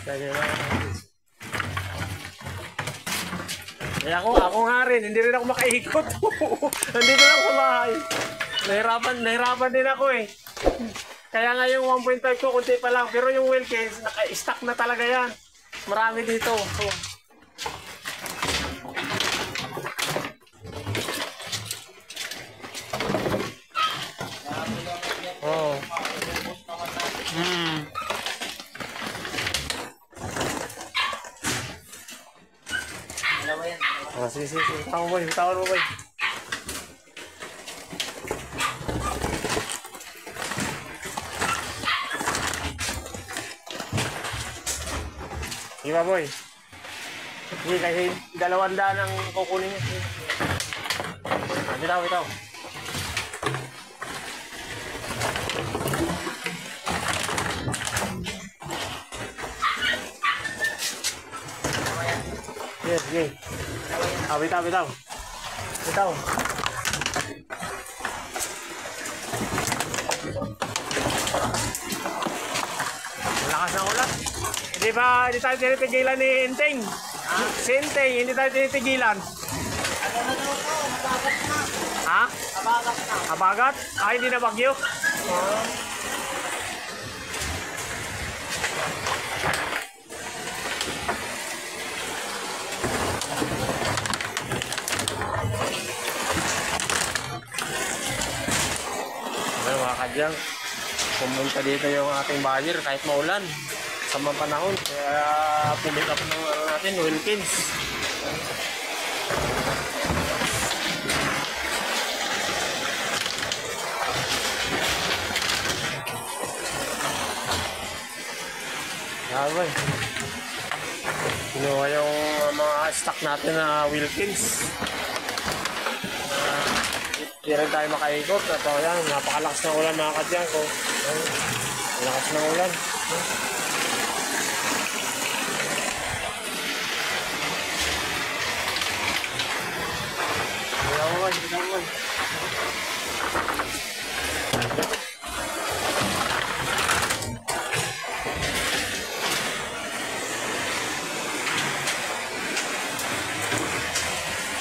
Kaya ako nga rin, hindi rin ako makaikot. Nandito lang sa bahay. Nahirapan din ako eh. Kaya nga yung 1.5 ko, kunti pa lang. Pero yung Wilkins, naka-stack na talaga yan. Marami dito. Oh. Oh, sige. Bitawan mo, boy. Sige ba, boy? Sige, kasi 200 ang kukunin niya. Bitaw. Sige. Bitaw. Malakas ng ulan. Hindi tayo tinitigilan ni Inteng. Si Inteng, hindi tayo tinitigilan. Ha? Abagat? Hindi na bagyo? Mga kadyang, pumunta dito yung ating buyer kahit maulan sa mga panahon, kaya pumick up ng natin, Wilkins. Sabay, kinuha yung mga stock natin na Wilkins. Hindi rin tayo makaikot. At yan, napakalakas ng ulan mga kadyang ko. Lakas ng ulan. Bitawan.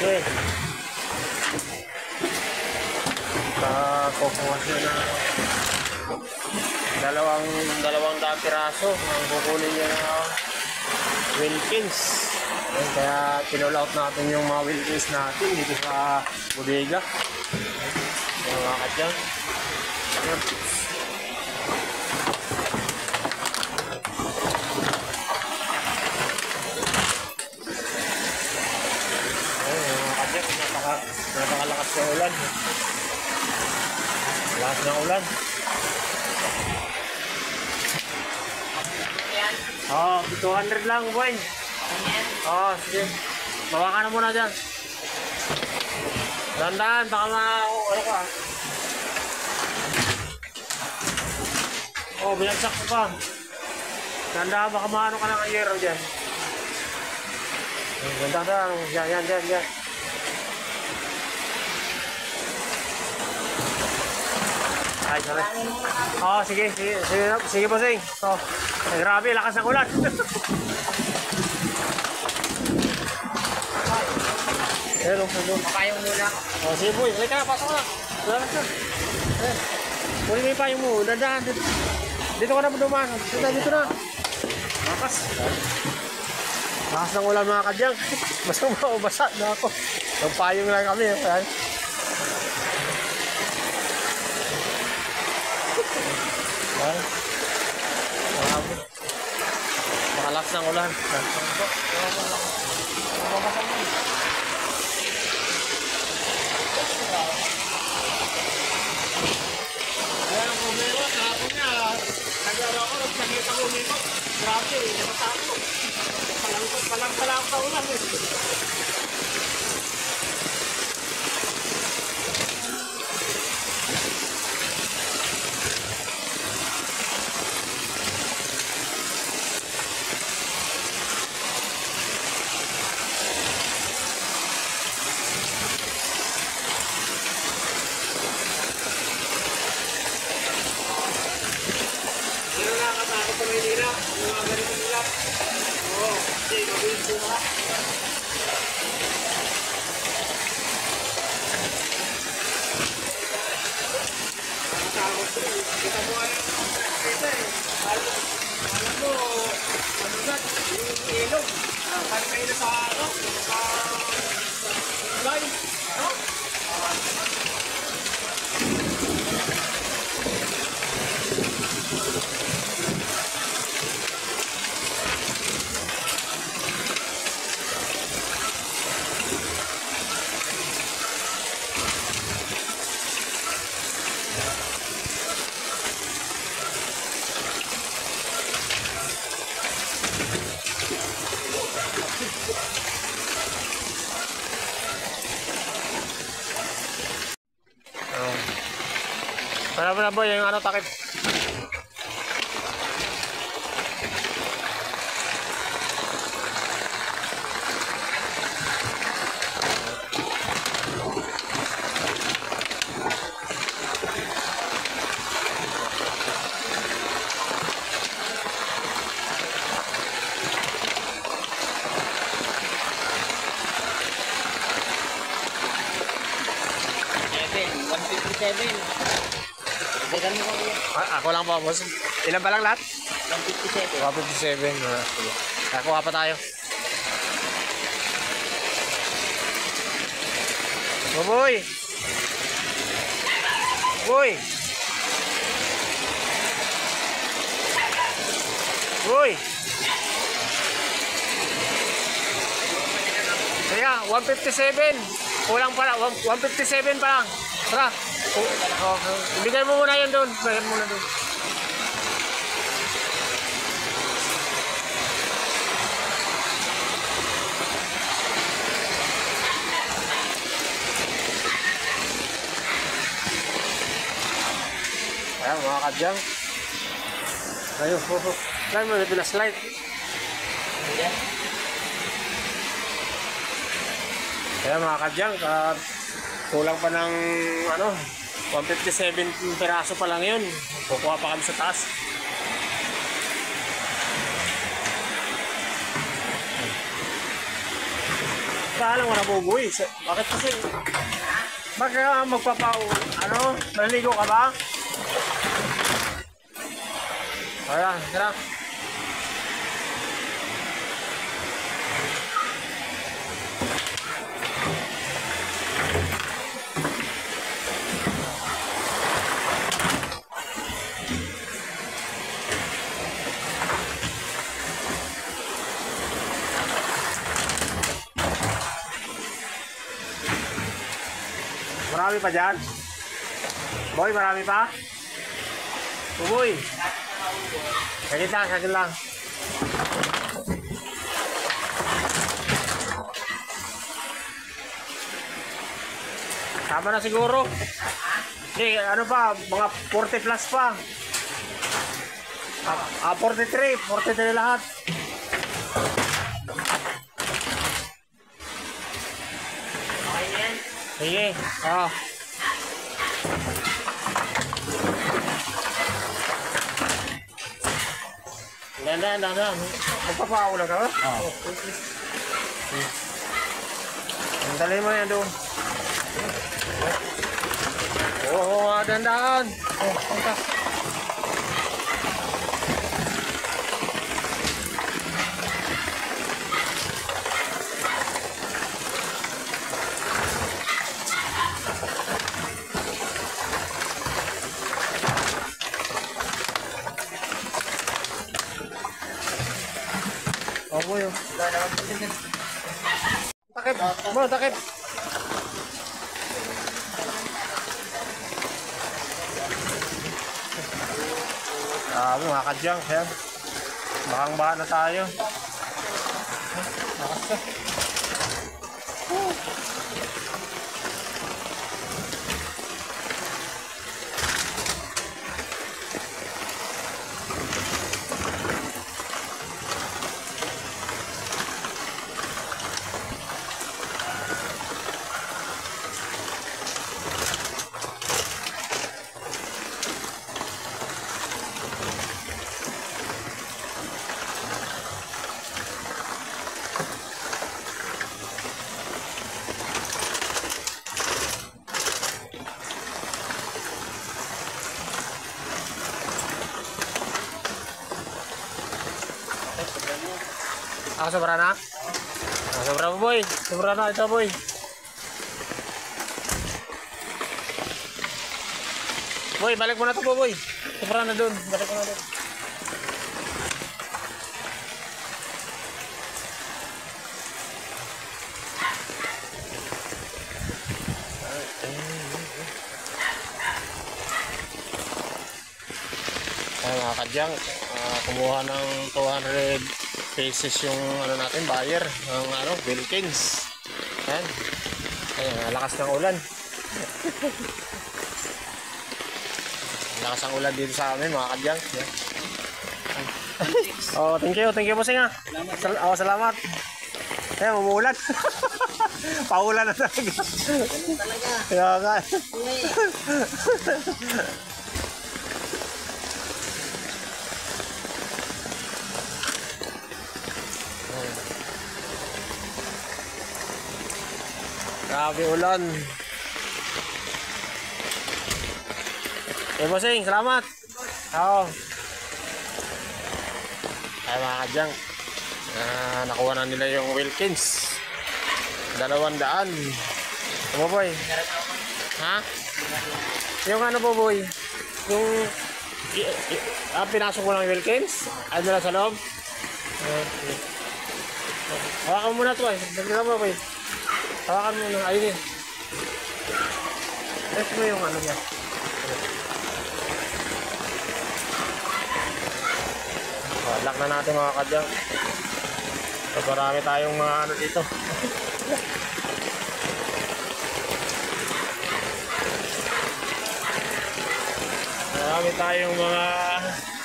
Okay. Kukuha siya na dalawang piraso ang kukunin niya na Wilkins. Kaya pinull out natin yung mga Wilkins natin dito sa bodega. Mga kadyang. Mga kadyang, napakalakas ng ulan. Lakas ng ulan. Oh, 200 lang, boy. Oh, sige. Bawa ka na muna dyan. Dandan, baka ano ka. Oh, binagsak ko pa. Dandan, baka maano ka ng ayero dyan. Dandan, yan. Ay, sorry. Oh, sige bossing. Oh, grabe, lakas ng ulan. Hello. Papayong muna. Oh, sige boy, halika, pasok na. Kunin mo yung payong mo, dadaan. Dito ka na dumaan. Dito na. Lakas ng ulan mga kadyang. Basa na ako. Yung payong lang kami. Ayan. Makalas ng ulan. Ayan ang problema. Kahapon niya, nag-araw ko, nagkakita ko nito. Grabe, nakatako. Palang sa ulan. Pero nakakatakot sa Maynila. mga ganito nila. Oo, kasi mabilis po mga. Kita mo ay kita eh. Alam mo, ano na, yung ilog. Kaya kayo na sa ano, sa line. Ano? Wala mo na boy, yung ano takip. Dagan mo kami. Ako lang po, boss. Ilan pa lang lahat? 157. 157. Nakuha pa tayo. Boy! Boy! Boy! Kaya, 157. Kulang pa lang, 157 pa lang. Tara. Ibigay mo muna yun doon. Ibigay mo muna doon. Ayan mga kadyang. Ayun. Saan mo na slide? Ayan mga kadyang. Kulang pa ng ano 157 piraso pa lang yun. Kukuha pa kami sa taas. Kaalang mo nabubuhay. Bakit kasi? Baka ano? Naligo ka ba? Ayan, tara. Marami pa dyan? Boy, marami pa? Boy! Sagit lang, sagit lang. Tama na siguro. Hindi, ano pa, mga 40 plus pa. 43 lahat. Sige. Oh. Dahan. Magpapaulan ka ba? Oo. Dali mo yan doon. Oo, dahan. Oh, punta. Opo yun. Takip. Mo, takip. Mga kadyang. Bakang-baka na tayo. Bakas ka. Sobra na? Sobra po, boy. Sobra na ito, boy. Boy, balik mo na ito po, boy. Sobra na dun. Balik mo na dun. Ay, mga kadyang, kumuha ng 200 pesos yung ano natin, buyer ng ano, Wilkins. Ayan. Ayan, lakas ng ulan. Lakas ang ulan dito sa amin, mga kadyang. Oh, thank you po singa. Salamat. Ayan, umuulan. Paulan na talaga. Kaya nga. Grabe ulan. Bossing, salamat. Oo. Ay mga kadyang, nakuha na nila yung Wilkins. 200. Ano boy? Ha? Yung ano po boy? Yung pinasok mo ng Wilkins? Ano na sa loob? Okay. Hawakan mo muna ito, dagdagan mo boy. Hawakan mo ng ayun eh. Test mo yung ano niya. Lock na natin mga kadyang. So, marami tayong mga ano dito. Marami tayong mga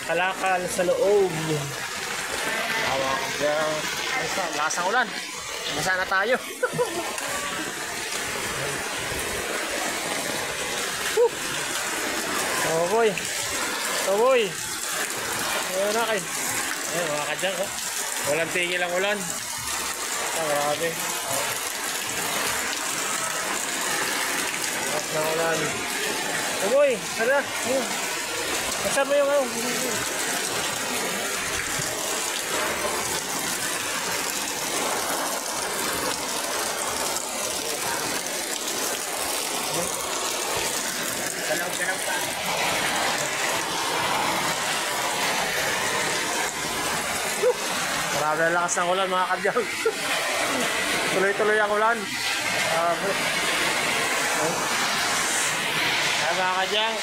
kalakal sa loob. Mga kadyang. Lakas ng ulan. Basa na tayo. Oh boy. Oh boy. Ayan na kayo. Ayan mga kadyang. Oh. Walang tingil ang ulan. Grabe. Lakas ng ulan. Oh boy. Tara. Kasama mo yung ano. Galaw pa. Marami ang lakas ng ulan mga kadyang. Tuloy-tuloy ang ulan. Kaya mga kadyang,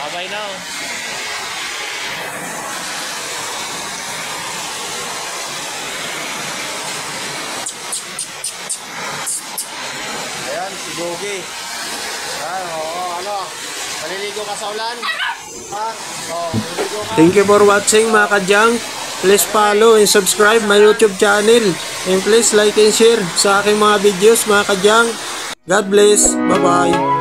babay na. Ayan, si Gogi. Ayan, ano, maliligo ka sa ulan? Ha? Maliligo ka. Thank you for watching mga kadyang. Please follow and subscribe my YouTube channel. And please like and share sa aking mga videos mga kadyang. God bless. Bye-bye.